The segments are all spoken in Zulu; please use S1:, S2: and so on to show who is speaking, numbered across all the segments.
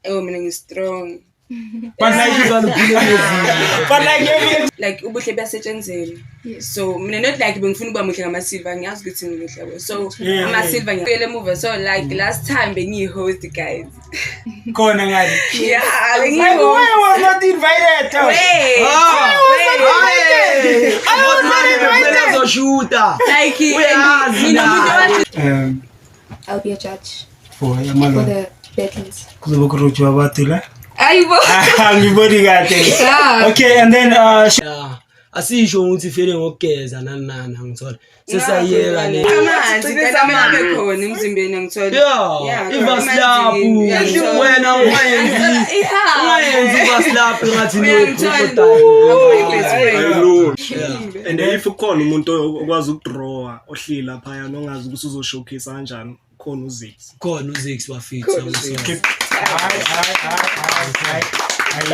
S1: Mina strong.
S2: But
S1: like ubuhle buyasetshenzela. So mina not like bengifuna ukuba muhle ngamasilver ngiyazi ukuthi ngimuhle. So amasilver ngiyele move so like last time bengihost guys.
S2: Khona ngani?
S1: Yeah,
S2: I was not invited.
S3: I'll be a judge
S2: for
S3: the battles.
S2: Okay, and then
S4: asisho ukuthi fele ngokugeza nani ngithola sesayeka ne
S1: amanzi kana bekhona emzimbeni ngithola
S4: ivaslapu wena wayenzi ivaslapu ngathi
S5: and if ukhona umuntu okwazi ukudraw ohlila lapha yana ongazi ukuthi uzoshowcase kanjani khona
S4: uZix bafitha I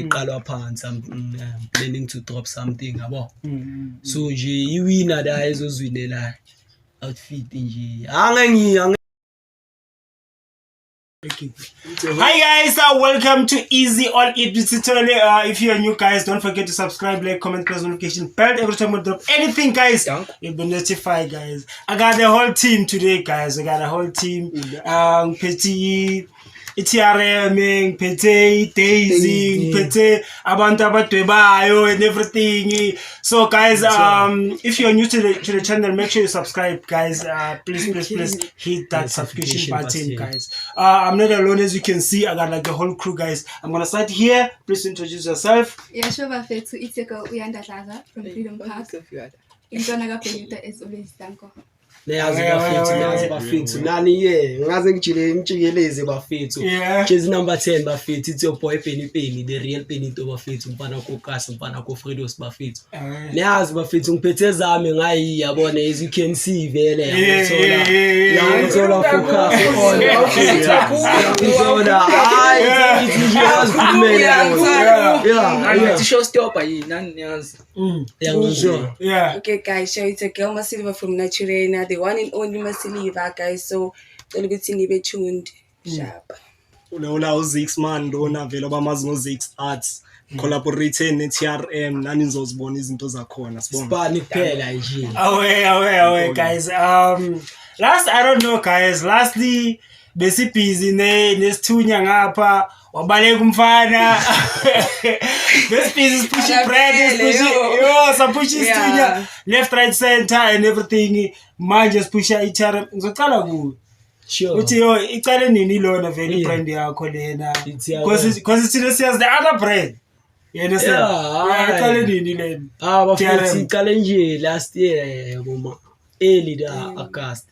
S4: qala phansi I'm planning to drop something yabo so nje iwinner la ezozwilela outfit nje
S2: Hi guys, welcome to Easy All Eat tutorial. If you're new guys, don't forget to subscribe, like, comment, press notification bell every time we drop anything guys. You'll be notified guys. I got the whole team today guys. I got a whole team. Petit TRM, Pete, Daisy, Pete, abantu abadwebayo and everything. So guys, if you're new to the channel, make sure you subscribe guys. Please hit that subscription button guys. I'm not alone, as you can see. I got like the whole crew guys. I'm gonna start here. Please introduce yourself.
S3: Yeah, sure, Bafethu. It's a Uyanda Plaza from Freedom Park. Intwana Penuta is always Danko.
S4: Nazi bafithu nani ngaze ngitshikeleze bafithu jezi number 10 bafithu it's your boy Penny the real Penny to bafithu mfana kokasa mfana ko Fredos bafithu nazi bafithu ngiphethe zami ngayi yabona as you can see vele ngithola focus on
S6: show stop nani niyazi
S1: okay guys, so it's a girl Masilva from Naturena, the one and only Masilva guys, so don't get nibe tuned sharp.
S5: Ula uZix man lona vele abamazi ngoZix Arts collaborated neTRM nani nizozibona izinto zakhona
S4: sibani kuphela nje
S2: away guys. Last I don't know guys, lastly besi busy nesithunya ngapha wabaleka umfana this piece is pushing bread, some pushing isithunya left right center and everything manje sipusha iTRM ngizocala ku
S4: sure
S2: uthi icala nini lona vele brand yakho lena because it's the other brand you understand icala nini lena
S4: bafethu icala nje last year ngoma early August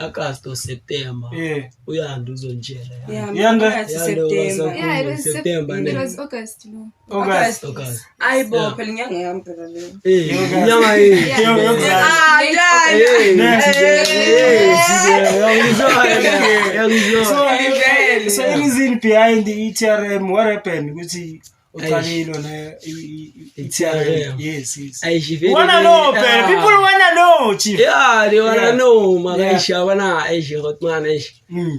S4: August or September. Uyanda uzonjela.
S3: It was September. It was August, no.
S2: August.
S1: Ayibo phela inyanga yami phela le.
S4: Inyanga
S2: So the reason behind the ETRM, what happened? Ukuthi uqalile na ETRM. Yes. Wanna know, people wanna know, chief.
S4: Yeah, they wanna know. Makaisha wana hotman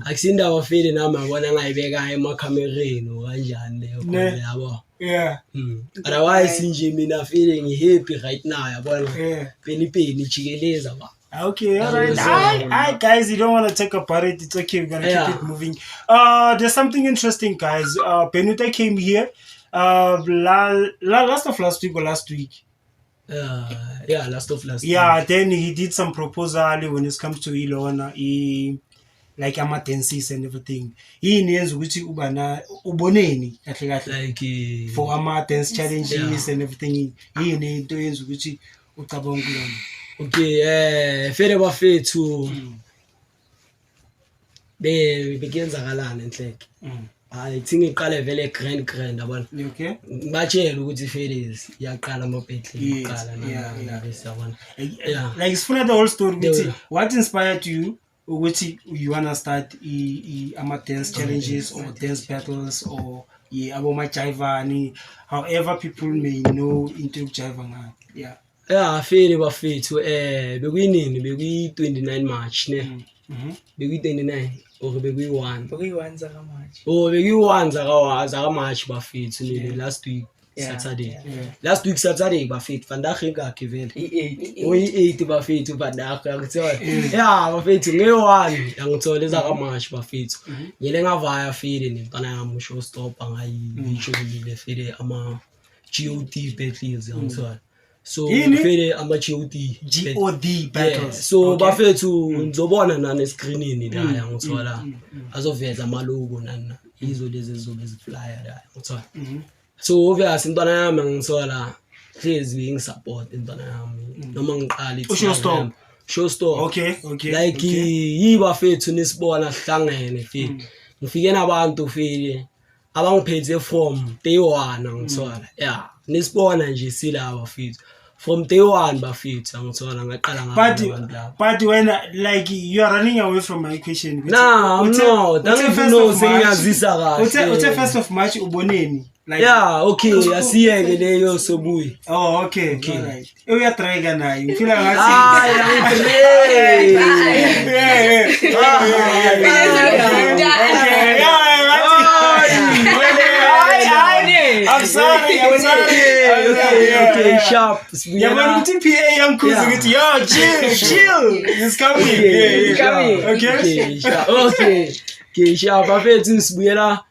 S4: akusinda wafile nami ngibona ngayibeka emakhamereni kanjani leyo yabo. Otherwise nje mina feeling happy right now yabona. Penny jikeleza ba.
S2: Okay, alright. Hi guys, you don't want to take apart it. It's okay, we're gonna keep it moving. There's something interesting, guys. Penuta came here last of last week or last week.
S4: Last of last week.
S2: Then he did some proposal when it comes to Ilona, like amatensis and everything. He knows ukuthi ubana uboneni kahle
S4: like
S2: for amatense challenges and everything. He into yenza ukuthi ucabanga kulona.
S4: Okay, fere bafethu bekenzakalana enhleke. I think iqale vele grand yabona.
S2: Okay.
S4: Batshela ukuthi Felix yaqala amabhethle iqala na besabona.
S2: Like sifuna the whole story ukuthi what inspired you ukuthi you wanna start ama dance challenges or dance battles or aboma jivani, however people may know into jiva ngayo.
S4: Fele bafethu bekuyinini bekuyi 29 March ne. bekuyi-29 or bekuyi-1
S6: Bekuyi-1 zakaMarch.
S4: bekuyi-1 zakaMarch bafethu last week Saturday. Last week Saturday bafethu vandag ngakhe vele. Oyi-8 bafethu vandag ngithola. Yeah bafethu nge-1 ngithola zakaMarch bafethu. Ngile ngavaya file nemntana yami showstopper ngayishulile file ama GOD battles ngithola. So file ama
S2: GOD battles.
S4: So bafethu ngizobona nane screenini la ngithola azoveza amalogo nana izo lezi zizobe ziflyer la ngithola. So obviously intwana yami ngithola hlezi ngisupport intwana yami noma ngiqala showstopper.
S2: Okay.
S4: Like yiba fethu nisibona sihlangene file. Ngifike nabantu file abangiphethe from day 1 ngithola. Yeah, nisibona nje silaba fethu. From day 1 bafethu ngithola ngaqala ngabantu.
S2: But when like you are running away from my question.
S4: No, don't know sengiyazisa kahle.
S2: Uthe 1st of March uboneni. Like,
S4: yeah, okay, asiyeke leyo sobuyi.
S2: Oh, okay. Alright. Uya try kana you feel like I'm sorry. Okay, sharp.
S4: Yeah,
S2: but the PA young kuzi yo chill. It's coming.
S4: Okay, sharp. Bafethu sibuyela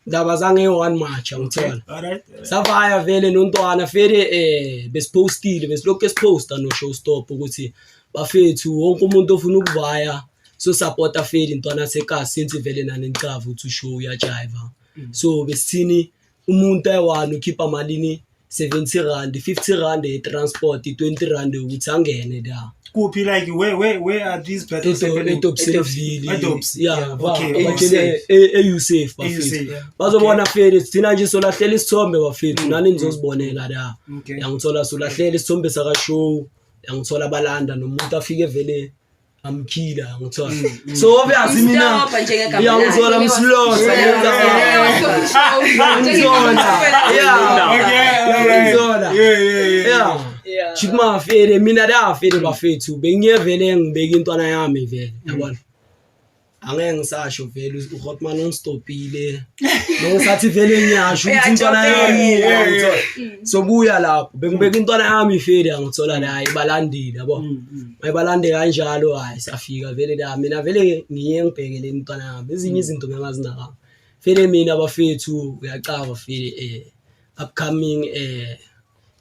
S4: ndaba zange 1 March ngithola.
S2: Alright.
S4: Savaya vele nontwana fere besipostile besilokho siposta no showstop ukuthi bafethu wonke umuntu ofuna ukuvaya so supporta fere intwana sekasi since vele nanencava uthi show uyajiva. So besithini umuntu ayi1 ukhipha malini 70 rand, 50 rand e-transport, 20 rand ukuthi angene la.
S2: Kuphi like where are these battles happening?
S4: Edobs. Yeah,
S2: okay.
S4: EUSAFE bafethu. Bazobona fere sithina nje solahlela isithombe bafethu nani nizozibonela la. Yangithola solahlela isithombe saka show, yangithola balanda nomuntu afike vele amkhila ngithola. So obviously mina yangithola msilosa yeah. Chikma fere mina da fere bafethu bengiyevele ngibeka intwana yami vele yabona. Angeke ngisasho vele uHotman unstopile. Nongisathi vele ngiyasho ukuthi intwana yami ngithola. Sobuya lapho bengibeka intwana yami fere ngithola la ibalandile yabo. Mayibalande kanjalo hayi safika vele la mina vele ngiye ngibhekele intwana yami. Ezinye izinto ngingazinaka. Fere mina bafethu uyacava fere upcoming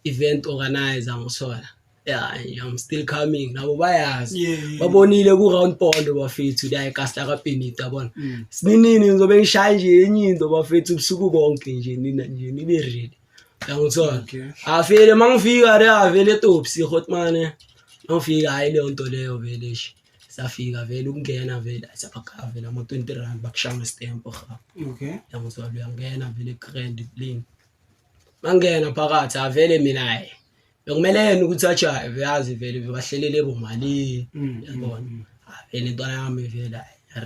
S4: event organizer ngithola. Yeah, I'm still coming. Nabo bayazi. Babonile ku round pond bafethu la eCasta kaPenita yabona. Sinini ngizobe ngishaya nje enye into bafethu ubusuku konke nje nina nje nibe ready. Yangithola. Afele mangifika la vele topsi Hotman. Mangifika hayi le nto leyo vele shi. Safika vele ukungena vele asapaka vele ama 20 rand bakushanga stamp ha.
S2: Okay.
S4: Yangithola uyangena vele grand plane. Mangena phakathi avele mina hayi. Bekumele ukuthi ajive yazi vele bahlelele bomali yabona. Vele intwana yami vele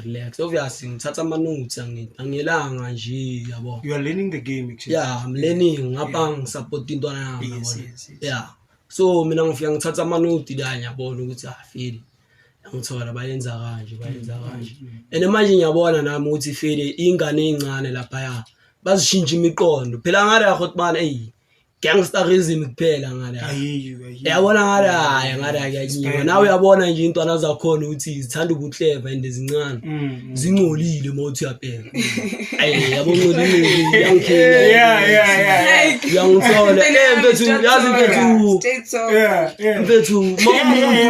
S4: relax. Obviously ngithatha ama notes angiyelanga nje yabo.
S2: You are learning the game actually.
S4: Yeah, I'm learning ngapha ngisupport intwana yami yabona. Yeah. So mina ngifika ngithatha ama notes la ngiyabona ukuthi feel ngithola bayenza kanje. And manje ngiyabona nami ukuthi feel ingane ezincane lapha ya bazishintsha imiqondo. Phela ngale Hotman gangsterism kuphela ngala. Yabona ngala yayinywa. Nawe uyabona nje intwana zakhona ukuthi zithanda ukuclever and ezincane. Zingcolile mawuthi uyabheka. Yabongcolile yangikhela.
S2: Yeah.
S4: Yangithola mfethu yazi mfethu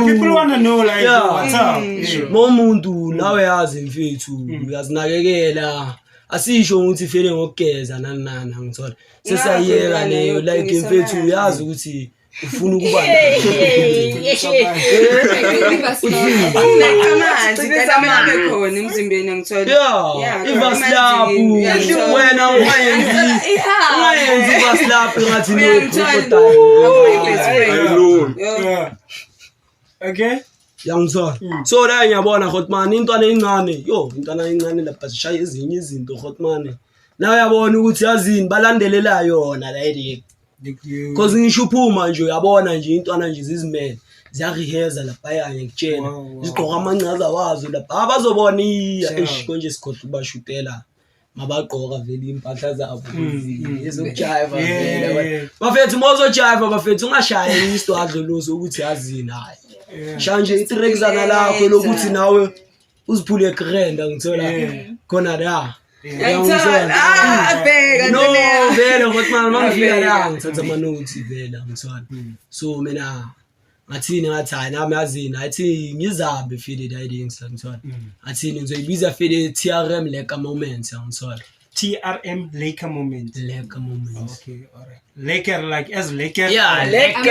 S2: people want to know like what's up.
S4: Momuntu nawe yazi mfethu uyazinakekela. Asisho ukuthi fele ngokugeza nani ngithola sesayiyeka leyo like mfethu uyazi ukuthi ufuna ukuba
S1: amanzi khona emzimbeni ngithola
S4: ivaslapu wena ungayenzi ivaslapu ngathi
S2: okay.
S4: Yangithola. So la ngiyabona Hotman intwana encane intwana encane lapha zishaya ezinye izinto Hotman. Nawe uyabona ukuthi yazini balandelela yona la edike. Because ngisho uphuma nje uyabona nje intwana nje zizimele. ziyareheza lapha ngikutshela zigqoka amancaza wazo lapha abazobona eish konje sikhohle ubashutela mabagqoka vele impahla zabo ezokujiva vele bafethu mozojiva bafethu ungashaye istwadluluso ukuthi yazini hayi shanje itrexana lakho lokuthi nawe uziphule egrenda ngithola khona la
S1: Bheka
S4: no vele ngokuthi mangifika la ngithatha ama notes vele ngithola so mina ngathini ngathi hayi nami yazini athi ngizabe feel ideas ngithola athini ngizoyibiza feel TRM like a moment ngithola
S2: TRM Laker moment.
S4: Laker moment.
S2: Okay, all right. Laker like as Laker.
S4: Yeah, Laker.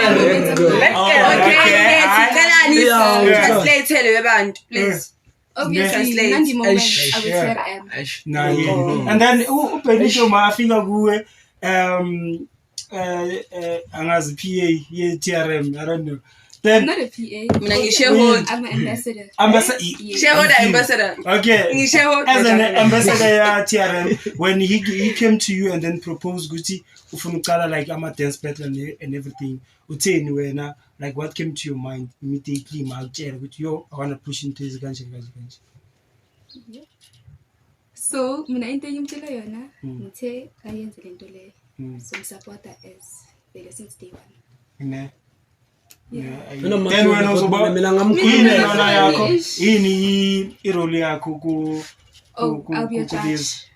S1: Okay, translate le bantu please.
S3: Obviously, Nandi moment I would say TRM.
S2: And then uBenisho mafika kuwe angazi PA ye TRM, I don't know. Then
S3: not a PA.
S1: Mina ngishareholder.
S3: I'm an ambassador.
S1: Shareholder ambassador.
S2: Okay.
S1: Ngishareholder.
S2: As an ambassador ya TRM, when he came to you and then proposed ukuthi ufuna uqala like ama dance battle and everything, utheni wena like what came to your mind immediately makutshela ukuthi yo I want to push into this kanje.
S3: So mina into engimtshela yona ngithe ayenze lento le so supporter as vele since day one.
S2: Ne.
S4: Then
S2: when uzoba
S4: mina ngamkhulumela
S2: yakho ini irole yakho ku
S3: I'll be a judge.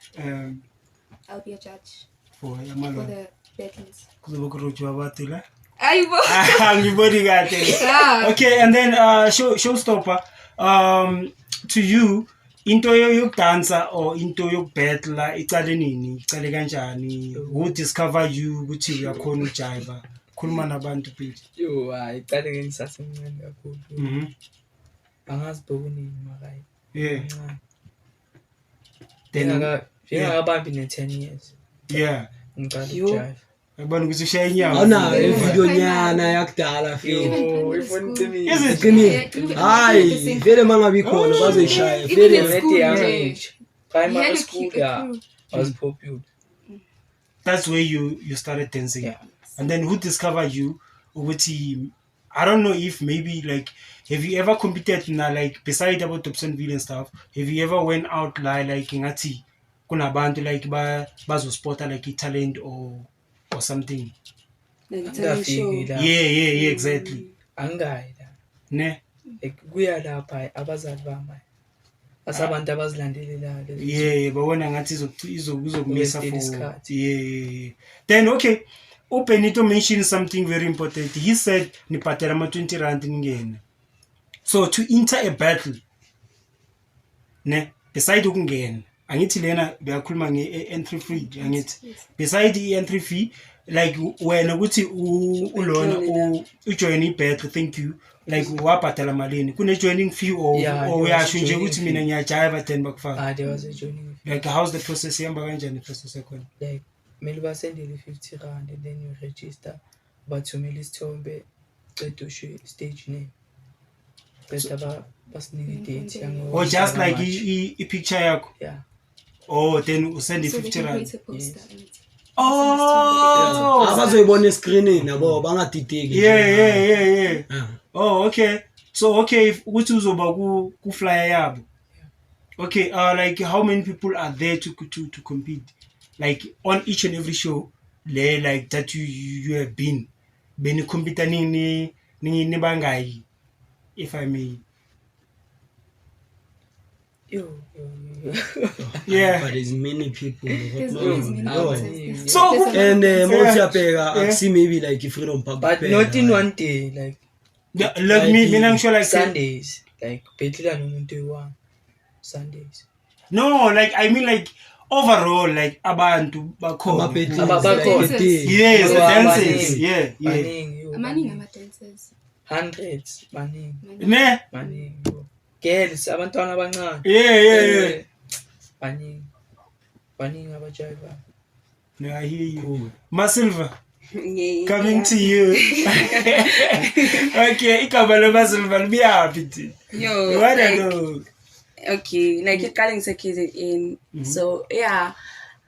S2: I'll
S3: be a judge
S2: for
S3: the battles.
S2: kuzoba kurojwa abantu la
S3: Ayibo.
S2: ngiboni kahle. Okay, and then showstopper to you into yokudansa or into yokubattle icale nini icale kanjani who discover you ukuthi uyakhona ujiva khuluma nabantu please.
S6: Yo icale ngisasemncane kakhulu. Angaziboni makayi.
S2: Yeah.
S6: Ngingakabambi ne-10 years.
S2: Yeah.
S6: Ngicala ukujive.
S2: Yabona ukuthi ushaye inyawo.
S4: Awuna video nyana yakudala feel.
S6: Ifoni cimile.
S4: Iziqinile. Hayi, vele mangabe ikhona bazoyishaya. Vele
S6: neti primary school yeah. I was popular.
S2: That's where you started dancing.
S6: Yeah.
S2: And then who discovered you? Ukuthi I don't know if maybe like have you ever competed na like beside about Dobsonville and stuff? Have you ever went out like ngathi kunabantu like bazospota like talent or something? Yeah, exactly.
S6: Angayi la.
S2: Ne?
S6: Kuya lapha abazali bami. Asabantu abazilandelelayo.
S2: Yeah, but wena ngathi izokuzomisa for yeah. Then okay, Benito mentioned something very important. He said nipatela ama 20 rand ngene. So to enter a battle ne beside ukungena angithi lena beyakhuluma nge-entry fee angithi beside i-entry fee like wena ukuthi ulona ujoin i-battle thank you like wabhadala malini kune joining fee or uyasho nje ukuthi mina ngiyajiva then bakufaka.
S6: There was a joining fee.
S2: Like how's the process yamba kanjani process yakhona?
S6: Like kumele basendele 50 rand and then you register bathumela isithombe cede usho stage name bese basinike date yango
S2: or just like i-picture yakho.
S6: Yeah.
S2: Oh then usend 50 rand.
S4: Oh, abazoyibona escreenini yabo bangadideki.
S2: Yeah. Oh, okay. So okay, ukuthi uzoba ku flyer yabo. Okay, like how many people are there to compete? Like on each and every show, like that you have been compete ni bangai, if I may. Yeah.
S4: But there's many people.
S3: So
S4: and Motiapega, I see maybe like if Freedom Park.
S6: But not in one day, like
S2: Like me, I'm sure like
S6: Sundays, like Petila no one Sundays.
S2: No, like I mean like overall, like abantu bakhona. Yes, dances. Yeah.
S3: Maning ama dancers.
S6: Hundreds, maning.
S2: Ne?
S6: Maning. Girls, abantwana abancane.
S2: Yeah.
S6: Maning abajiva.
S2: No, I hear you. Cool. Masilva.
S1: Yeah.
S2: Coming to you. Okay, igama loMasilva libiyaphi?
S1: Yo.
S2: What I know.
S1: Okay, like iqale ngisekhize in. So yeah,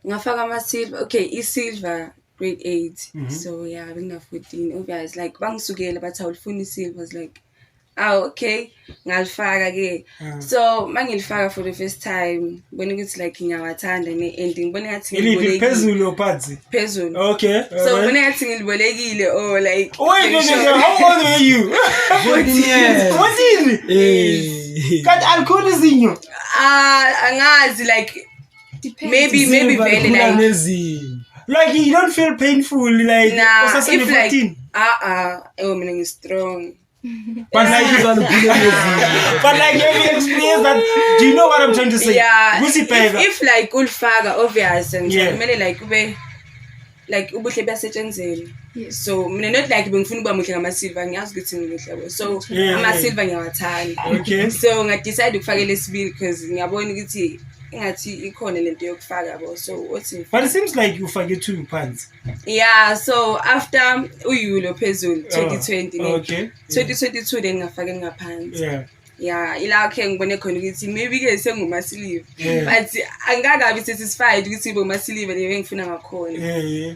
S1: ngafaka ama silver. Okay, i-silver grade 8. So yeah, bengina 14. Obviously like bangisukela bathi awufuni silver, like okay ngalifaka ke so mangilifaka for the first time bona ukuthi like ngiyawathanda and ngibona ngathi
S2: ngiliphi phezulu ophansi
S1: phezulu
S2: okay
S1: so bona ngathi ngilibolekile or like
S2: wait how old were you
S4: 14 years
S2: 14 kanti alcohol izinyo
S1: angazi like
S3: Depends.
S1: maybe very
S2: like you don't feel painful like
S1: nah, if
S2: 14
S1: like mina ngi strong
S2: but like you have experienced that. Do you know what I'm trying to say?
S1: Yeah. If like ulifaka obvious and kumele like ube like ubuhle basetshenzeni. So mina not like bengifuna ukuba muhle ngama-silver ngiyazi ukuthi ngimuhle so ama-silver ngiyawathanda.
S2: Okay.
S1: So ngadecide ukufaka lesibili because ngiyabona ukuthi ngathi ikhona lento yokufaka yabo so what's it?
S2: But it seems like you forget 2 pants.
S1: Yeah, so after uyulo phezulu 2020
S2: okay
S1: 2022 then ngafaka ngaphansi.
S2: Yeah,
S1: ila ke ngibone khona ukuthi maybe ke sengumasilive but angakabi satisfied ukuthi bomasilive lewe ngifuna ngakhona.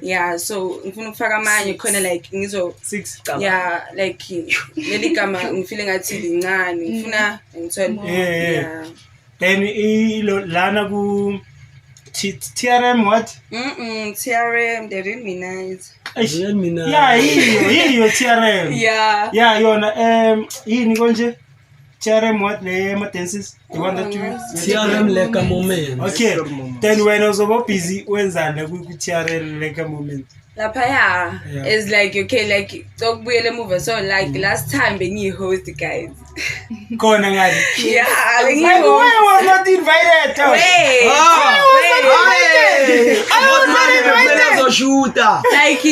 S1: Yeah, so ngifuna ukufaka amanye khona like ngizo
S2: 6
S1: yeah like leli gama ngifile ngathi lincane ngifuna ngithola
S2: yeah. Then lana ku TRM what?
S1: TRM they read me nice.
S2: Yeah, hiyo TRM. Yeah, yona yini konje? TRM what le dances? The one that you
S4: TRM like a moment.
S2: Okay. Then when I was over busy wenzana ku TRM like a moment.
S1: Lapha is like okay like sokubuyele movie so like last time bengihost guys.
S2: Khona ngani?
S1: Yeah,
S2: I was not invited.
S1: Wait. Like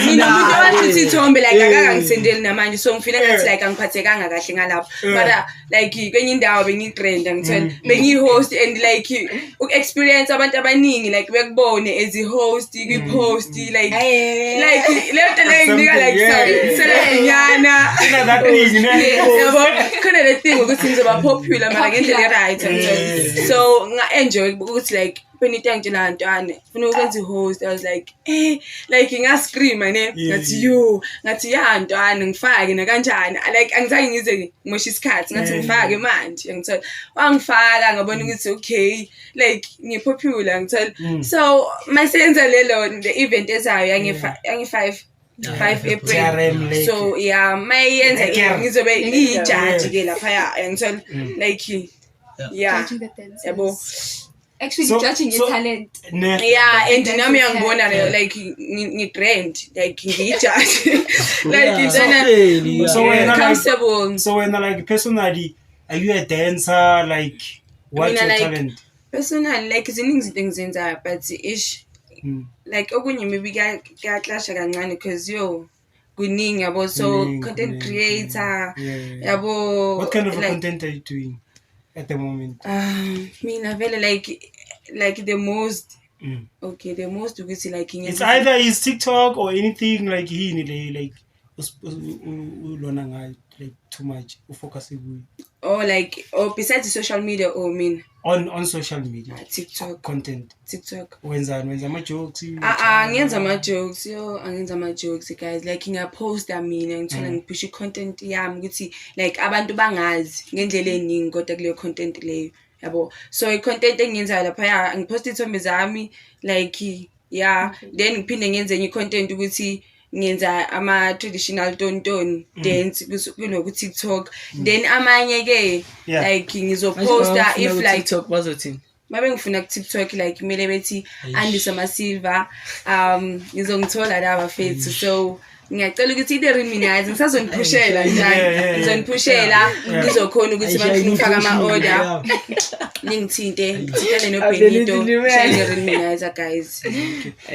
S1: mina umuntu wathi Thombe like akangisendeli namanje so ngifile ngathi like angiphathekanga kahle ngalapho but like kwenye indawo bengitrenda ngithola bengihost and like experience abantu abaningi like bekubone as a host kwi-post like lento leyinika like selenyana
S2: that thing
S1: yabo khona le thing ukuthi ngizoba popular mara ngendlela right so nga-enjoy ukuthi like benita ngitshela abantwana ufuna ukwenza i-host I was like like ngascreama ngathi ntwana ngifake nakanjani like angizange ngize ngimosha isikhathi ngathi ngifake manje ngithola wangifaka ngabona ukuthi okay like ngipopular ngithola so masenza lelo the event ezayo yangi 5 April so yeah mayenza ngizobe ngijudge ke lapha ngithola like yabo
S3: actually judging your talent.
S1: Yeah, and nami ngibona like ngitrend like ngijudge like it's comfortable.
S2: So when like personally are you a dancer like what's your talent?
S1: Personally like ziningi things enza but ish like okunye maybe kuyaclasha kancane because kuningi yabo so content creator yabo.
S2: What kind of content are you doing at the moment?
S1: Mina vele like the most okay the most ukuthi like
S2: it's either is TikTok or anything like hini like ulona ngayo like too much ufocus
S1: or like or besides social media or mean
S2: on social media
S1: TikTok
S2: content
S1: TikTok
S2: wenza ama jokes
S1: angenza ama jokes angenza ama jokes guys like ngiyaposta mina ngithola ngipush content yami ukuthi like abantu bangazi ngendlela eningi kodwa kuleyo content leyo yabo so i-content engiyenzayo lapha ngiposta ithombe zami like then ngiphinde ngenze enye content ukuthi ngenza ama traditional tonton dance kunoku TikTok then amanye ke like ngizoposta if like
S6: TikTok bazothini
S1: mabe ngifuna ku TikTok like kumele bethi Andisa Masilva ngizongithola laba fethu so ngiyacela ukuthi iDerminaze ngisazoniphushela njalo ngizoniphushela ngizokhona ukuthi bangifuna ukufaka ama order ningithinte no Benito iDerminaze guys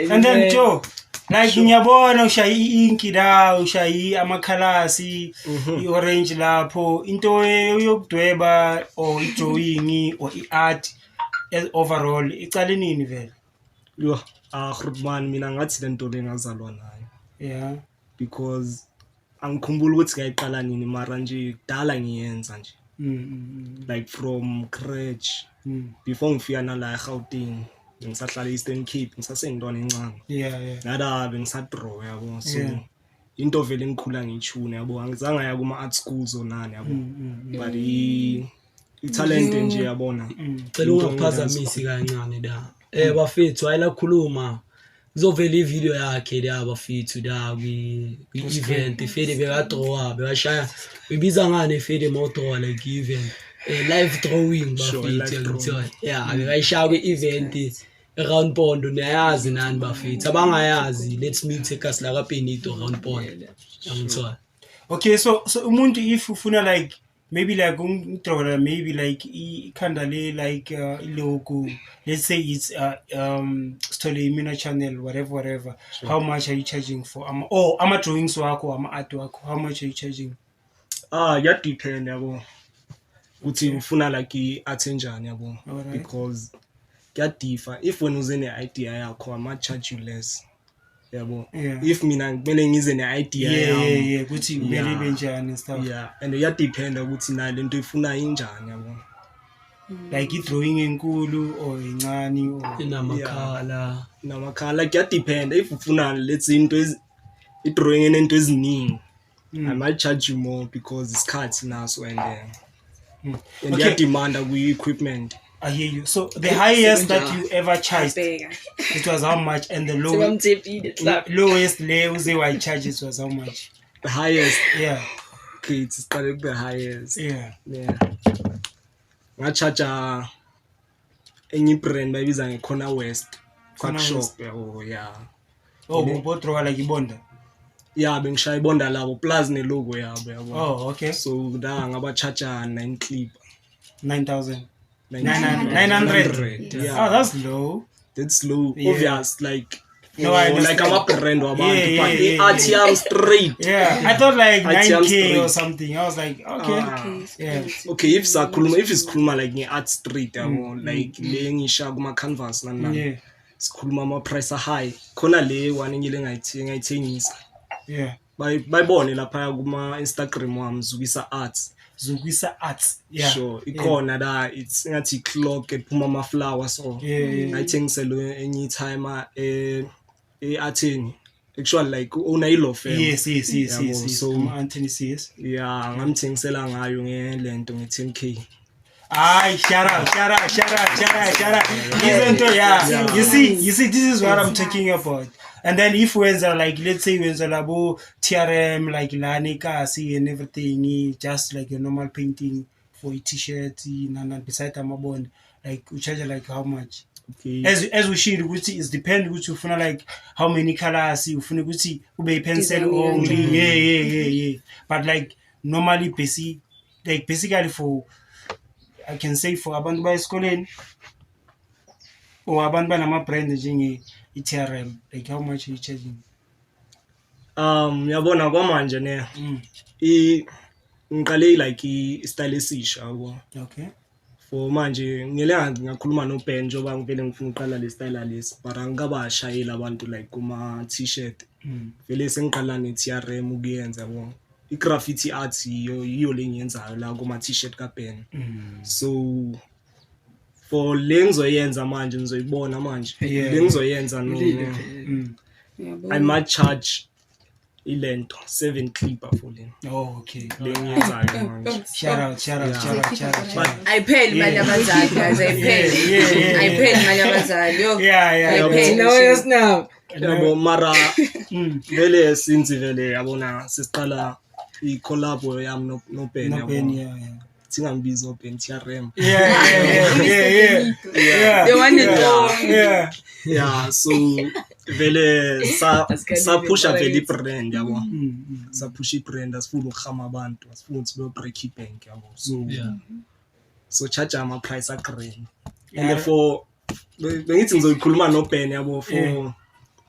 S2: and then Joe like ngiyabona ushayi inki la ushayi amakhalasi i-orange lapho into yokudweba or i-drawing or i-art overall icale nini vele
S5: Grootman mina ngathi lento lengazalwa nayo because angikhumbula ukuthi ngayiqala nini mara nje kudala ngiyenza nje like from scratch before ngifika nala eGauteng ngisahlala eEastern Cape ngisasengintwana encane nada bengisadraw yabo so into vele ngikhula ngiyithuna yabo angizange ya kuma art schools onani yabo but i-talent nje yabona
S4: cela ungaphazamisi kancane da bafethu ayila khuluma kuzovela ivideo yakhe la bafethu da kwi-event Fede bekadrawa bekashaya bebiza ngane Fede modraw like event live drawing bafethu yeah bekashaya kwi-event around Pondo niyazi nani bafethu abangayazi let's meet eKasi la kaPenito around Pondo yangithola.
S2: Okay, so umuntu if ufuna like maybe like maybe like ikhanda le like logo, let's say it's Story Mina channel whatever sure. How much are you charging for ama drawings wakho ama art wakho, how much are you charging?
S5: Ya depend yabo uthi ufuna like i-art enjani yabo because ya differ if when uze ne idea yakho ama charge you less yabo if mina kumele ngize ne idea
S2: yeah ukuthi kumele benjani and stuff
S5: and ya depend ukuthi na lento ifuna injani yabo
S2: like i-drawing enkulu or incane or
S5: namakhala ya depend if ufuna let's say into i-drawing enento eziningi I might charge you more because it's cuts naso and ya demand kwi-equipment.
S2: I hear you. So the highest that you ever charged, it was how much, and the lowest I charged was how much?
S5: The highest,
S2: yeah.
S5: Okay, it's started the highest.
S2: Yeah.
S5: I charge any brand maybe is Corner West, Quack Shop. Oh yeah.
S2: Oh, both draw like Bonda.
S5: Yeah, being shy Bonda labo plus ne logo yeah.
S2: Oh, okay.
S5: So da ngaba charge 9 clip.
S2: 9,000.
S5: 900.
S2: Yeah. Oh, that's low.
S5: That's low.
S2: Yeah.
S5: Obvious, like
S2: no, I
S5: like I'm a brand or but
S2: yeah.
S5: straight.
S2: Yeah, I thought like 9K or something. I was like, okay. Yeah.
S5: Okay, if it's kuluma like art street, like laying isha kuma canvas nana.
S2: Yeah.
S5: It's kuluma ma price high. Kona le one ngile ngaithengisa.
S2: Yeah.
S5: By bone lapha kuma Instagram wami Zugisa Arts.
S2: Yeah.
S5: Sure. Ikona da it's ngathi clock ephuma ama flowers so. Ngayithengisela anytime artini. Actually like owner ilo firm.
S2: Yes. So Anthony CS.
S5: Yeah, ngamthengisela ngayo ngelento nge10K.
S2: Ay, shout out. You see, this is what I'm talking about. And then if we like, let's say we labo TRM like Lanika, see and everything, just like a normal painting for a t-shirt, and beside Amabon, like we charge like how much? Okay. As we should, which is depend which you feel like how many colors you feel which ube pencil only. Yeah. But like normally basically for I can say for abantu ba esikoleni or abantu banama brand njenge iTRM, like how much are you charging?
S5: Yabona kwamanje ne ngiqale like i-style esisha yabo.
S2: Okay.
S5: For manje ngile ngakhuluma no Ben njoba ngivele ngifuna uqala le style lesi but angikabashayela abantu like kuma t-shirt. Vele sengiqala ne-TRM ukuyenza yabo. I-graffiti art yiyo lengiyenzayo la kuma t-shirt kaBen. So for lengizoyenza manje nizoyibona manje lengizoyenza no I might charge ilento 7 clipper for them.
S2: Oh, okay.
S5: Lengiyenzayo manje.
S2: Shout out.
S1: But I pay imali yabazali guys. I pay imali yabazali.
S2: Yeah.
S1: I pay now.
S5: Yabo mara vele since vele yabona sesiqala i-collab yami no Ben yabo. Singambiza open TRM.
S2: Yeah.
S1: They want it all.
S5: Yeah, so vele sa pusha vele brand yabo. Sa push brand asifuna ukukhama abantu, asifuna ukuthi be break bank yabo. So charge ama price agree. And therefore bengithi ngizoyikhuluma no Ben yabo for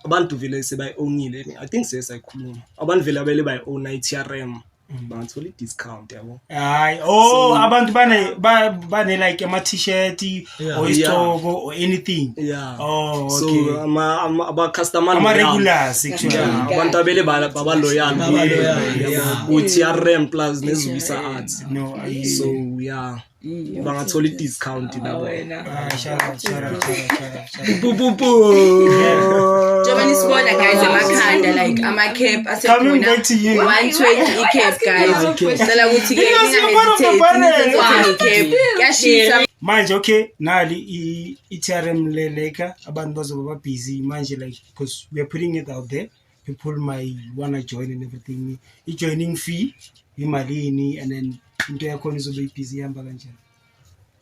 S5: abantu vele sebayi ownile. I think sesayikhuluma. Abantu vele abele bayi own iTRM. Bangathola i-discount yabo.
S2: Hayi, abantu bane like ama t-shirt or istogo or anything.
S5: Yeah.
S2: Oh, okay.
S5: So ama customer
S2: ama regulars actually.
S5: Abantu abele baba loyal u-TRM plus nezubisa arts.
S2: No,
S5: so yeah. Bangathola i-discount labo.
S2: Shout out.
S1: Njoba sibona guys emakhanda like ama-cap
S2: Coming
S1: asekhona
S2: back to you.
S1: 120 i-cap guys sala ukuthi-ke
S2: Because you're part of the
S1: i-cap kuyashisa
S2: manje okay nali i-TRM leka abantu bazoba busy manje like because we are putting it out there, people might wanna join and everything. I-joining fee imalini and then into yakhona izobe busy ihamba kanjani?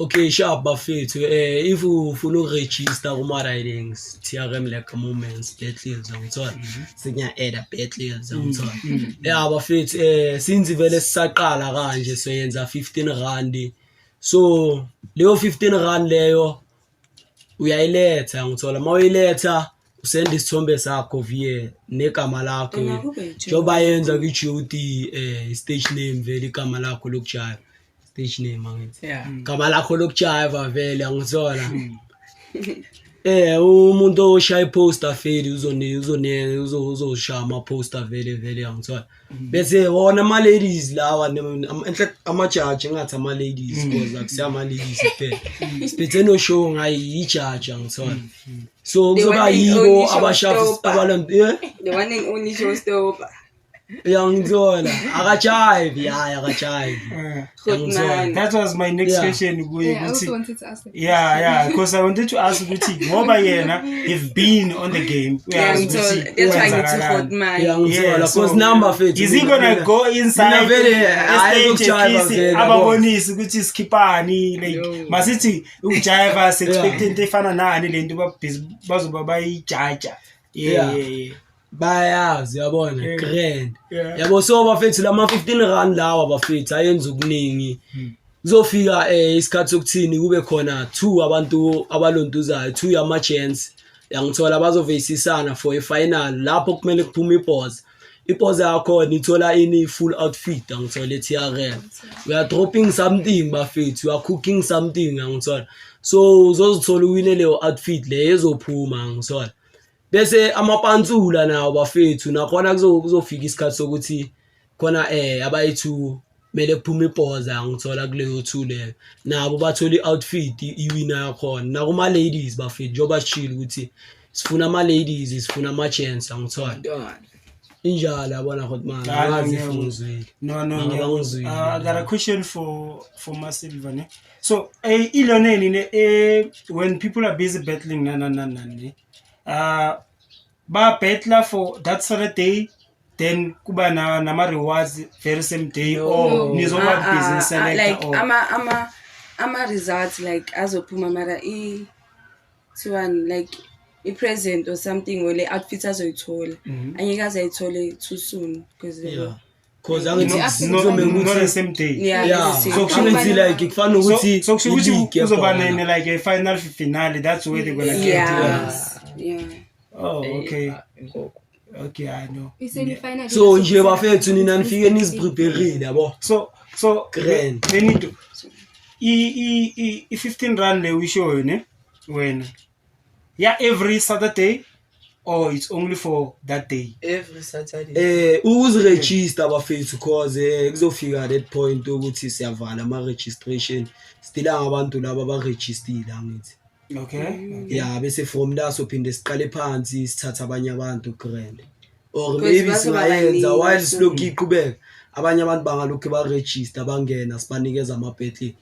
S4: Okay, sharp bafethu. If ufuna uregister kuma ridings, TRM like moments, Betlils ngithola. Sinya add Betlils ngithola. Yeah bafethu since vele sisaqala kanje soyenza 15 rand. So leyo 15 rand leyo uyayiletha ngithola. Mawuyiletha usenda isithombe sakho via negama lakho. Njoba yenza ku GOD stage name vele igama lakho lokujive. Stage name angithi. Igama lakho lokujive vele angithola. Umuntu oshaya poster vele uzoshaya ama poster vele angithola. Bese wona ama ladies lawa enhle ama judge ngathi ama ladies because akusiya ama ladies phela. Siphethe no show ngayi i-judge angithola. So kuzoba yibo abashafu abalanda
S1: the one and only showstopper.
S4: Yangithola akajive akajive.
S2: That was my next question
S3: I also wanted to ask
S2: because I wanted to ask ukuthi ngoba yena have been on the game.
S1: That's why it's hot man.
S4: Yangithola because number fit.
S2: Is he gonna go inside ababonisi ukuthi iskipani like masithi ujive expecting into efana nani lento bazoba bayijaja.
S4: Bayazi yabona grand yabo so bafethu lama 15 rand lawa bafethu ayenza ukuningi kuzofika isikhathi sokuthini kube khona 2 abantu abalontuzayo 2 yama chance yangithola bazovesisana for a final lapho kumele kuphume ipause yakho nithola ini full outfit angithola eTRM we are dropping something bafethu we are cooking something angithola so uzozithola uwine leyo outfit le ezophuma angithola bese amapantsula nawo bafethu nakhona kuzofika isikhathi sokuthi khona abayithu mele kuphume iphoza ngithola kuleyo 2 leyo nabo bathola i-outfit iwina yakhona nakuma ladies bafethu njoba chill ukuthi sifuna ama ladies sifuna ama chance ngithola injalo yabona hotman ngazifuzwe
S2: no I got a question for Masilva ne so iloneni ne when people are busy battling ba battler for that Saturday then kuba nama rewards very same day or nizoba business select
S1: like ama results like azophuma mara one like a present or something or le outfits azoyithola angeke azayithole too soon because
S4: cause angithi
S2: not the same day
S4: so kufanele like kufanele ukuthi
S2: so kuzoba like a final finale that's where they're going to get okay I know
S4: so nje bafethu nina nifike nizipreparele yabo
S2: so
S4: grand
S2: benito i 15 rand le wisho ne wena every Saturday or it's only for that day
S6: every Saturday
S4: uziregister bafethu cause kuzofika that point ukuthi siyavala ama registration still abantu laba ba registered angithi bese from la sophinde siqale phansi sithatha abanye abantu grand or maybe singayenza while silokhu iqhubeka abanye abantu bangalokho ba register bangena sibanikeza ama betli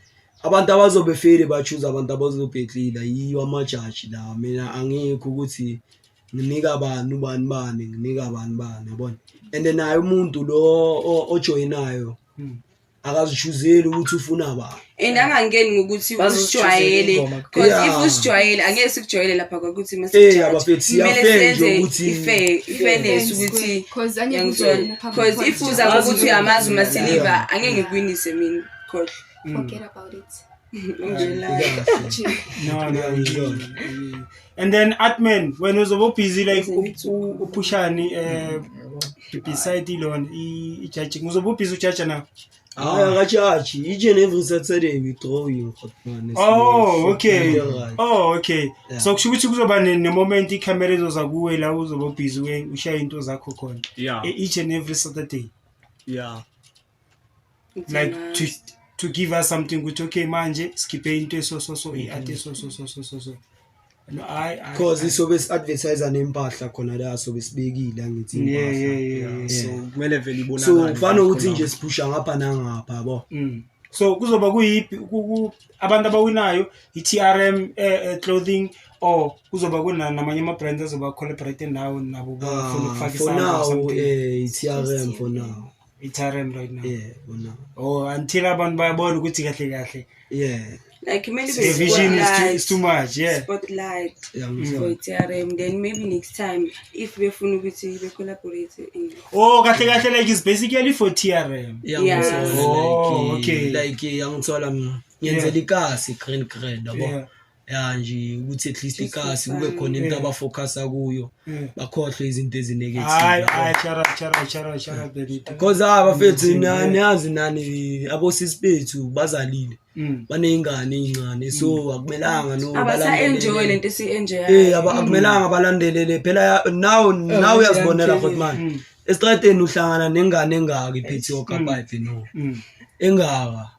S4: abantu abazobe fail ba choose abantu abazobhetlila yiyo ama judge la mina angikho ukuthi nginika abantu bani nginika bani yabona and then naye umuntu lo ojoinayo akazichuzeli ukuthi ufuna ba
S1: and angangeni ngokuthi usijwayele because if usijwayele angeke sikujwayele lapha ukuthi
S4: abafethi yafenje ukuthi
S1: fairness ukuthi because if uza ukuthi uyamazi umasiliva angeke ngikwinise mina kodwa
S3: forget about it
S2: no and then admin when uzobo busy like upushani beside ilon i-judging uzobo busy ujaja na
S4: akachachi each and every Saturday we drawing hotman
S2: okay so kusho ukuthi kuzoba ne moment i-camera izoza kuwe la uzobo busy ushaya into zakho khona each and every Saturday like to give us something ukuthi okay manje skip into so i-art so No, I
S4: because isobe advertiser nempahla khona la sobe sibekile angithi
S2: yeah.
S5: So kumele vele ibonakale.
S4: So kufanele ukuthi nje siphusha ngapha nangapha yabo.
S2: So kuzoba kuyiphi abantu abawinayo i-TRM clothing or kuzoba kuna namanye ama brands azoba collaborate nawo nabo bafuna ukufaka
S4: for now
S2: something.
S4: TRM for now.
S2: I-TRM right now.
S4: Yeah, for now.
S2: Oh, until abantu bayabona ukuthi kahle.
S4: Yeah.
S1: Like maybe
S2: The vision is too much, yeah.
S1: Spotlight
S4: Yeah,
S1: for TRM. Then maybe next time if we collaborate.
S2: Oh, kahle like it's basically for TRM.
S1: Yeah.
S2: Oh, okay.
S4: Like yangithola ngiyenzela ikasi green yabo. Yeah nje ukuthi at least ikasi kube khona into abafocusa kuyo bakhohle izinto ezinegative.
S2: Hayi chara Benito.
S4: Because abafethu nani abosisi bethu bazalile. Baneyingane ezincane so akumelanga no
S1: abasa enjoy lento si enjoy.
S4: Akumelanga balandelele phela now uyazibonela futhi man. Estradeni uhlangana nengane engaka iphethe okapipe no. Engaka.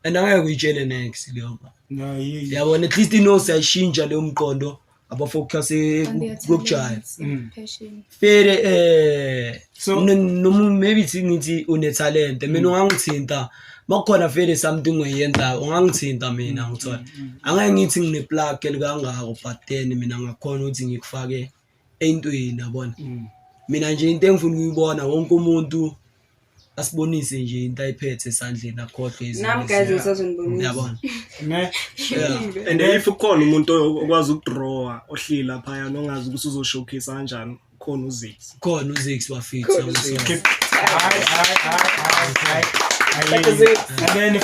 S4: And angeke uyitshele next leyo.
S2: No,
S4: yabona at least sayishintsha leyo mqondo abafocus kokujaya fere
S2: so
S4: no maybe ngithi une talent mina ungangithinta makukhona vele something oyenza ungangithinta mina ngithola angeke ngithi ngine plug elikangako but then mina ngakhona ukuthi ngikufake entweni yabona mina nje into engifuna ukuyibona wonke umuntu asibonise nje into ayiphethe esandleni akhohle izinto
S1: nami guys ngisazonibonisa
S4: yabona
S5: And if ukhona umuntu okwazi ukudraw ohlila phaya nongazi ukuthi uzoshowcase kanjani khona
S4: uzix bafitha
S2: and then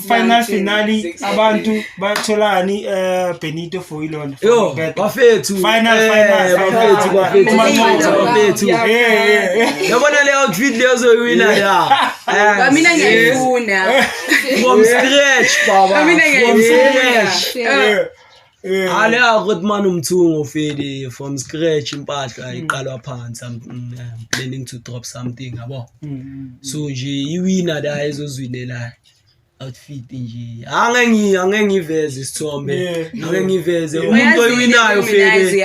S2: final finale abantu batholani Benito for ilona
S4: yo bafethu
S2: final
S4: bafethu yabona le outfit leyo zoyiwina ya
S1: mina ngiyifuna
S4: from scratch baba
S1: mina ngiyifuna
S4: ale akutman umthungo feli from scratch impahla iqalwa phansi. I'm planning to drop something yabo so nje iwina la ezozwilela outfit nje angeke ngiveze isithombe angeke ngiveze umuntu oyiwinayo feli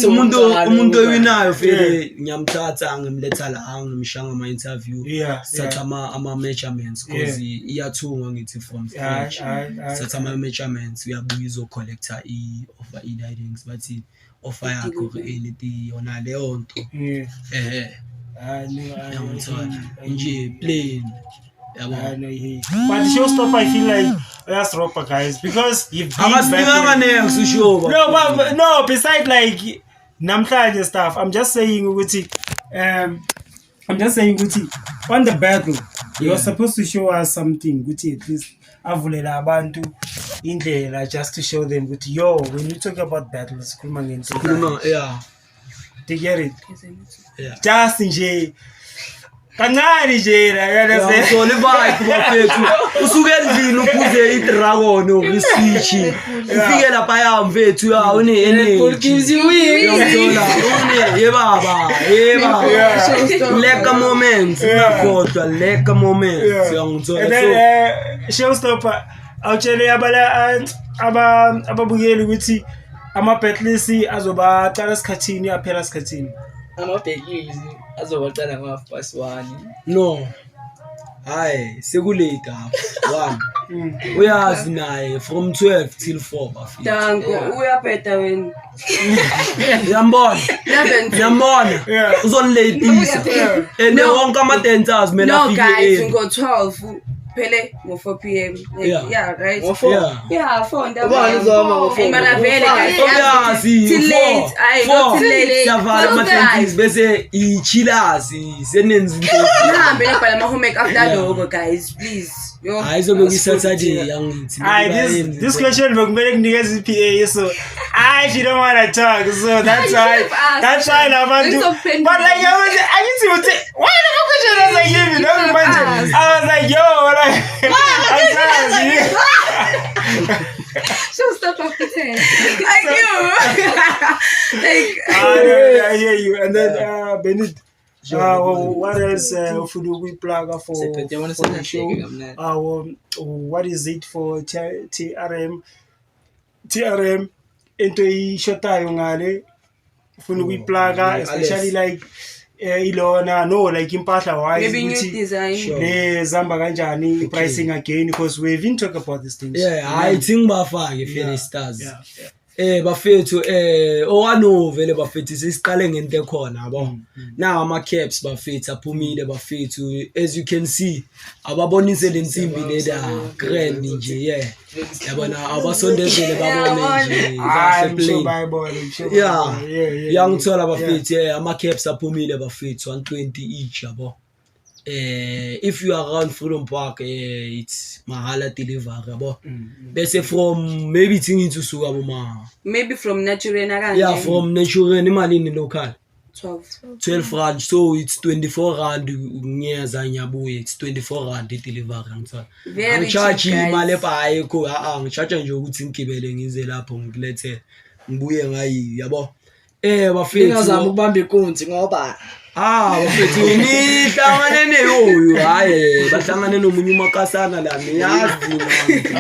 S4: umuntu oyiwinayo feli ngiyamthatha ngimletha la ngimshanga ama interview satha ama measurements because iyathunga ngithi from scratch satha ama measurements uyabuya izo collector offer e-didings bathi offer yakho anything yona leyo nto nje plain.
S2: But the showstopper, I feel like that's proper, guys, because you've no, besides like namhlanje stuff, I'm just saying on the battle, you're supposed to show us something, at least avulela abantu indlela just to show them that when you talk about battles, they get it. Just nje kancane nje
S4: ngizole bike bafethu usuke endlini uphuze idragon okuswitch ufike lapha yamfethu une energy ye baba leka moments ngakhohlwa leka moments
S2: ngizole so showstopper awutshele ababukeli ukuthi ama battles azoba qala esikhathini aphela esikhathini
S6: ama-battles azobaqala ngo-1:30
S4: no hayi sekulate apha 1 uyazi naye from 12 till 4 bafika
S1: danko uyaphetha wena
S4: yambona uzonilatisa and wonke ama dancers mina
S1: afike no guys ngo-12 phele ngo-4 p.m. Right? Yeah, 4 vele guys. Till late. Not till late.
S4: Siyavala ama-dancers bese i-chillers senenza into.
S1: Nihambe lebhala ama-homework after logo guys, please.
S4: Hayi zobe kuyi-Saturday yangithi.
S2: This question bekumele kunikeza i-PA so she don't want to talk so that's why labantu but like I need to say why the question was like you know imagine I was like yo
S3: So stop off the tail.
S1: Like you.
S2: I hear you and then Benit what else do we plug for the show? What is it for TRM into ishotayo ngale ufuna ukuyiplaga especially like ilona no like impahla wise
S1: maybe new design
S2: le zamba kanjani pricing again because we've been talking about these things.
S4: I think bafake Philly Stars. Bafethu owano vele bafethu sisiqale ngento ekhona yabo. Now ama caps bafethu aphumile bafethu as you can see ababonise lensimbi leda grand nje yabona abasondezele babone nje kahle plain. Yangithola bafethu ama caps aphumile bafethu 120 each yabo. If you are around Freedom Park, it's mahala delivery yabo. Bese from maybe thinking to suka boma.
S1: Maybe from Naturena.
S4: Yeah, from Naturena imali local. 12 rand. So it's 24 rand ngiyeza nyabuye. It's 24 rand delivery ngithola. Ngicharge imali epaye ko ngicharge nje ukuthi ngigibele ngize lapho ngilethe ngibuye ngayi yabo. Bafethu
S6: ngingazama ukubamba inkunzi ngoba
S4: bafethu nihlangane neyoyo hayi bahlangane nomunye umakasana la niyazi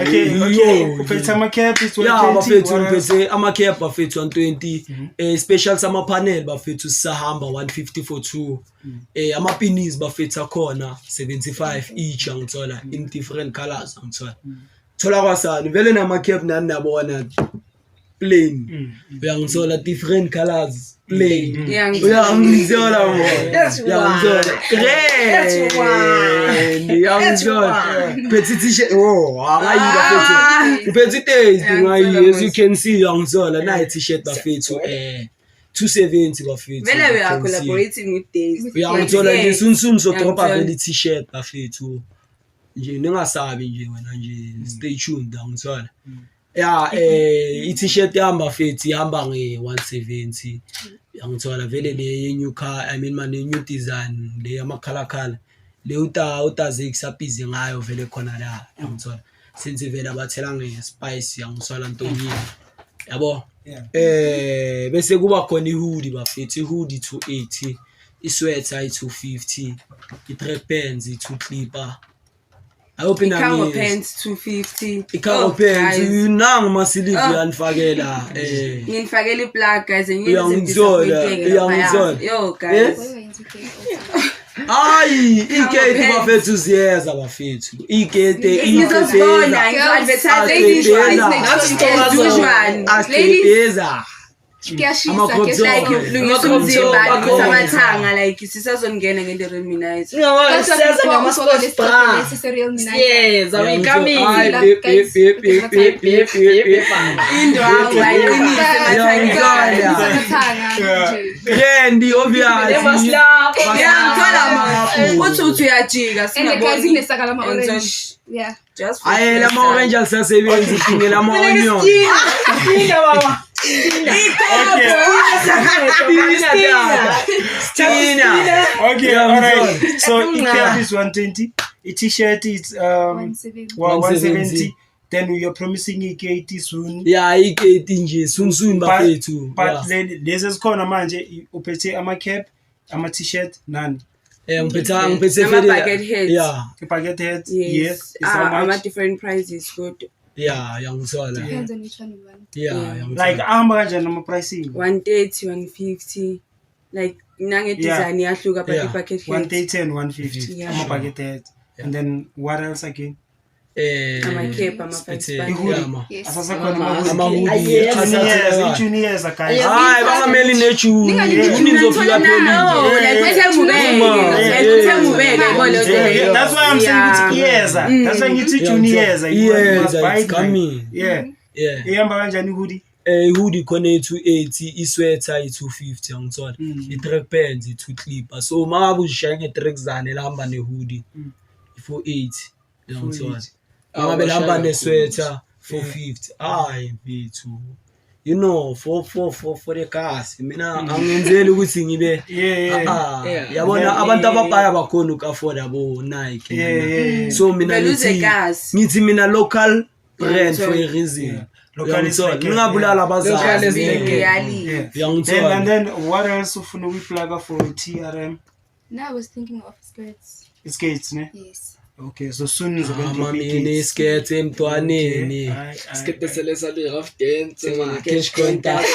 S2: okay uphethe ama cap is 120
S4: bafethu uphethe ama cap bafethu 120 special sama panel bafethu sahamba 150 for 2 ama pinis bafethu akhona 75 each angithola in different colors angithola thola kwasani vele nama cap nani nabona plain uyangithola different colors plain uyangithola mo uyangithola uyangithola petit t-shirt akayiba futhi petit taste ngayi as you can see uyangithola na t-shirt bafethu 270 bafethu
S1: vele we are collaborating with days
S4: uyangithola nje sunsun so dropa vele t-shirt bafethu nje ningasabi nje wena nje stay tuned angithola i-t-shirt yamba fethi ihamba nge-170 yangithola vele le new car new design le amakhalakhala le utazix aphize ngayo vele khona la yangithola since vele abathela nge-spice yangithola ntonyini yabo bese kuba khona i-hoodie bafethi i-hoodie 280 i-sweater i-250 i-track pants i-2 clipper
S1: cargo pants 250
S4: cargo pants nangu masilivi yanifakela
S1: nginifakela iplug guys
S4: uyangithola
S1: yo guys
S4: hayi igate bafethu ziyeza bafethu igate
S1: ngizosibona ngizo-advertise
S4: asiteza
S1: lungisa umzimba lungisa amathanga like sisazongena ngento reminize indwangu
S4: Candy obviously
S1: uthi uyajika
S4: hayi lama orange alisasebenzi idinge lama onion
S2: Okay, all right. So cap is 120. A t-shirt is 170. Then you're promising i-80 soon.
S4: Yeah, i-80 nje soon bafethu.
S2: But lezi ezikhona manje uphethe ama cap, ama t-shirt nani?
S4: Ngiphethe
S1: bucket heads.
S2: Yeah, bucket heads. Yes.
S1: Ama different prices good.
S4: Yeah, yangithola.
S3: Depends on which one you want.
S4: Yeah,
S2: like ahamba kanjani ama pricing?
S1: 130, 150. Like nange design yahluka but i-bucket heads
S2: 130 and 150 ama bucket heads. And then what else again?
S1: Ama cape, ama pants.
S2: Asasa khona
S4: ama-hoodie
S2: juniors guys.
S4: hayi bangameli nejuni nizofika
S2: phezulu. That's why I'm saying it's iyeza. That's why ngithi juniors
S4: it's coming.
S2: Ihamba kanjani hoodie?
S4: I-hoodie khona i-280 i-sweater i-250 angithola i-track pants i-2 clipper so mangabe uzishaya nge-track zane lahamba ne-hoodie i-480 angithola mangabe lahamba ne-sweater 450 hayi mfethu you know for the cars mina angenzeli ukuthi ngibe yabona abantu ababhaya bakhona uku-afford abo Nike so mina ngithi mina local brand for a reason ngingabulala abazali
S2: and then what else ufuna ukuyiplaga for TRM?
S3: Now I was thinking of skirts.
S2: Skates ne?
S3: Yes.
S2: Okay, so soon is going to be
S4: Mini skirt emntwaneni.
S6: Skip sale of dance,
S4: Cash contact.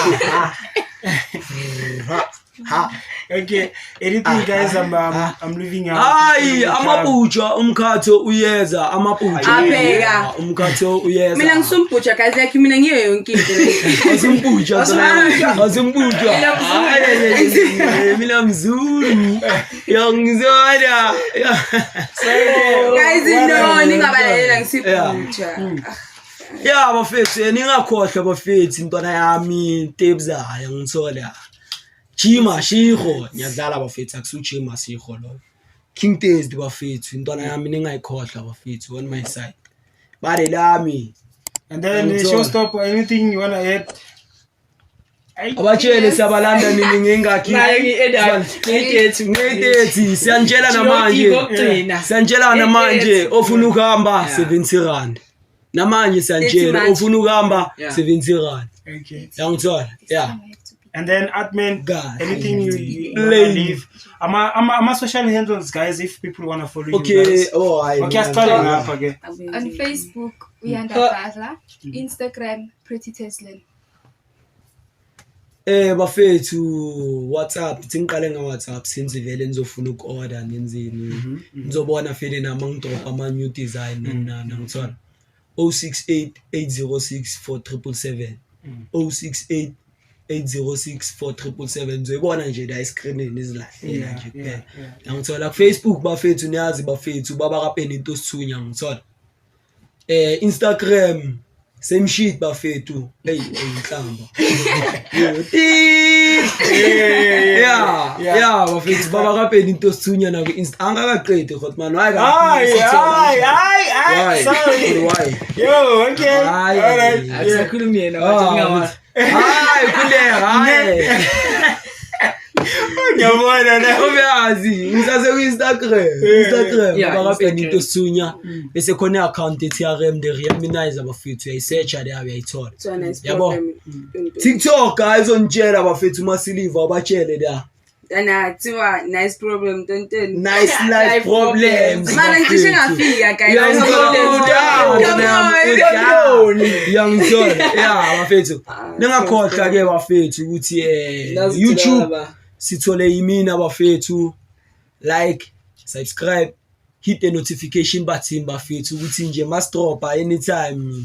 S2: Okay, anything guys, I'm leaving out.
S4: Hayi amabhuja umkhatho uyeza amabhuja
S1: Abheka.
S4: umkhatho uyeza
S1: mina ngisumbuja guys like mina ngiyo yonke into
S4: asimbuja asimbuja mina mzulu yangizona
S1: guys no ningabalalela ngisibhuja
S4: ya bafethu ningakhohlwa bafethu intwana yami tebzayo ngithola Chima Shiro ngiyadlala bafethu akusujima Shiro lo King Thursday bafethu intwana yami ningayikhohlwa bafethu on my side bare lami
S2: And then showstopper, anything you wanna add?
S4: abatshele sabalanda nini ngengakhi ngedethi siyanjela namanje ofuna ukuhamba 70 rand namanje siyanjela ofuna ukuhamba 70 rand
S2: Okay.
S4: yangithola yeah.
S2: And then admin,
S4: God.
S2: anything you wanna leave? I'm a social handles, guys. If people wanna follow you,
S4: Okay,
S2: guys.
S4: oh I
S2: Okay, I'm starting up again.
S3: On Facebook, Uyanda Fazla. Instagram, Pretty Teslin.
S4: bafethu WhatsApp thingiqale ngaWhatsApp since vele nizofuna uku-order nenzini nizobona vele nama ngidrop ama new design nana ngithola 068 806 4777 068 806 4777 ngizoyibona nje la escreenini izilahlela nje kuphela ngithola ku Facebook bafethu niyazi bafethu baba kapeni into sithunya ngithola Instagram same shit bafethu inhlamba yeah bafethu baba kapeni into sithunya na ku Insta angakaqedi hot man
S2: Ay, sorry.
S4: why
S2: Yo, okay. All right. Yeah.
S4: hayi kule hayi
S2: Ngiyabona na.
S4: uyazi ngisaze ku Instagram
S6: Yeah,
S4: baba kapeni
S6: Instagram.
S4: into sithunya bese khona account eTRM the Reaminizer bafethu uyayisearcha le uyayithola
S1: so nice
S4: Yabo.
S1: problem
S4: TikTok guys onitshela bafethu masiliva abatshele la
S1: ana tiwa nice problem don't
S4: nice life problems
S1: mana ngisho ngafika guys
S4: yangithola yeah bafethu ningakhohlwa ke bafethu ukuthi YouTube sithole yimina bafethu like subscribe hit the notification button bafethu ukuthi nje must-drop anytime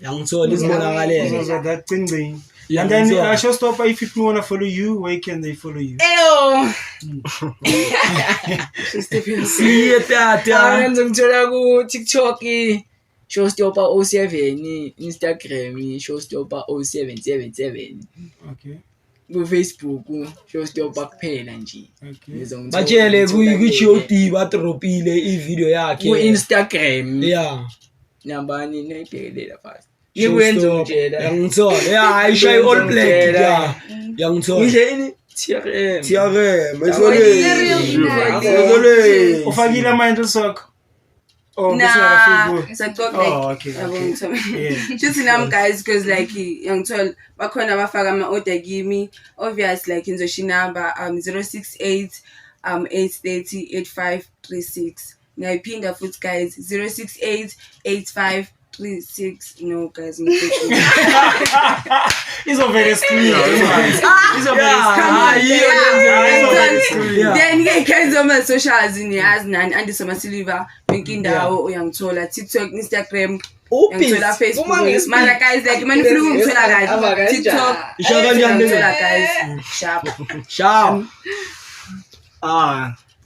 S4: yangithola izibonakaleyo
S2: So that thing.
S4: Yeah,
S2: And then
S4: so-
S2: showstopper, if people wanna follow you, where can they follow you?
S4: siye tata
S6: Awenza ngithola ku TikTok Showstopper 07 Instagram Showstopper 0777
S2: Okay.
S6: ku Facebook Showstopper kuphela nje
S2: Okay.
S4: batshele ku-GOD badropile ivideo
S6: ku
S4: yakhe
S6: Instagram
S4: yeah
S6: nabani nayibhekelela fast ngikwenza ngitshela
S4: yangithola yeah ayishaye all black yeah yangithola
S6: ngisho ini TRM
S4: TRM
S2: Ufakile ama-handle sakho? Oh,
S1: nah
S2: Facebook.
S1: it's a talk
S2: Oh,
S1: like
S2: okay,
S1: yabo
S2: okay.
S1: ngithola
S2: Yeah.
S1: just nam guys because like ngithola bakhona abafaka ama order kimi obvious like ngizoshi number 068 830 8536 ngiyiphinda futhi guys 068 8536 no guys
S2: He's over the screen. He's over
S4: Yeah.
S1: then guys on my socials niyazi nani Andisa Masiliva yonke indawo uyangithola TikTok Instagram ngithola Facebook mara guys like man ufuna ungithola kahle TikTok ngithola guys
S4: sharp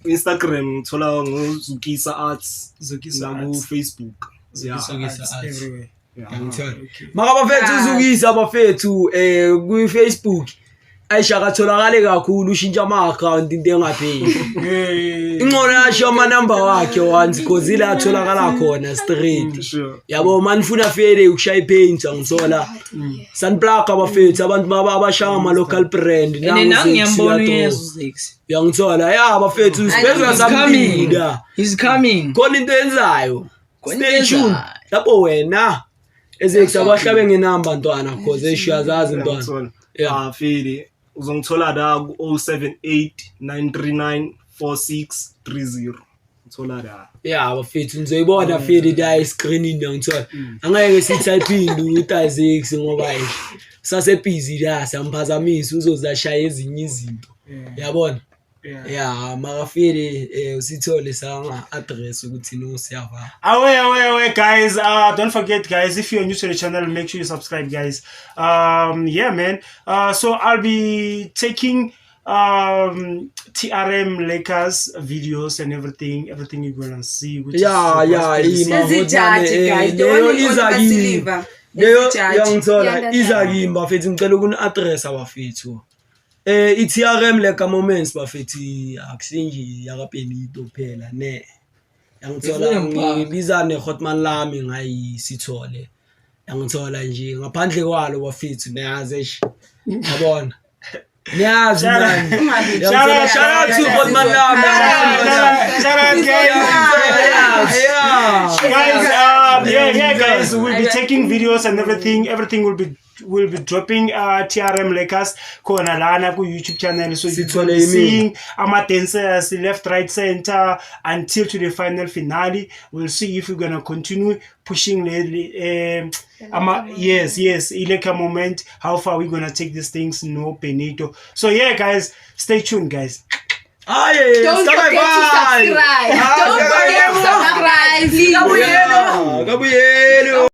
S5: Instagram ngithola ngozukisa arts
S2: Zukisa
S5: na ku
S2: Arts.
S5: Facebook
S4: Zukisa Arts.
S2: everywhere.
S4: maka bafethu uzukisa bafethu ku Facebook ayishaka tholakale kakhulu ushintsha ama account into engapheli ingcono yasho ama number wakhe once because ila atholakala khona straight
S5: sure
S4: yabo manifuna fele ukushaya ipaint angithola sunplug abafethu abantu baba abashaya ama local brand
S6: ngiyambona uyesu 6
S4: yangithola yeah bafethu sibezwe samphida
S6: he's coming
S4: khona into yenzayo
S6: Khona
S4: stay
S6: into
S4: tuned
S6: enzayo.
S4: lapho wena ezekushabahlabe ngenamba ntwana cause eshiyazazi ntwana yeah
S5: fili uzongithola la ku 078 939 4630 thola la
S4: yeah bafethu nizoyibona fedi da screening ngithola angeke sitype ukuthi Isaac ngoba sase busy la siyamphazamisa uzozashaya ezinye izinto yabona yeah makafedi usithole sanga address ukuthi no siyava
S2: away guys, don't forget guys, if you're new to the channel, make sure you subscribe guys. Yeah man, so I'll be taking TRM Lakers videos and everything you're gonna see, which
S4: yeah
S1: guys, the one who
S4: izakimba leyo yangithola izakimba mfethu ngicela ukuni address abafethu iTRM Leka Moments bafethu akusinje yakaPenito phela ne yangithola ngibiza neHotman lami ngayisithole yangithola nje ngaphandle kwalo bafethu niyazi yabona niyazi man shout out to Hotman lami
S2: shout out guys. Guys, we'll be taking videos and everything will be dropping TRM Lakers khona lana ku YouTube channel, so you can be seeing ama dancers left, right, center until to the final finale. We'll see if we're gonna continue pushing yes Ileka Moment, how far we're gonna take these things, no Benito. So yeah guys, stay tuned guys.
S3: Don't forget to subscribe. Don't forget to subscribe.
S4: Gabriel.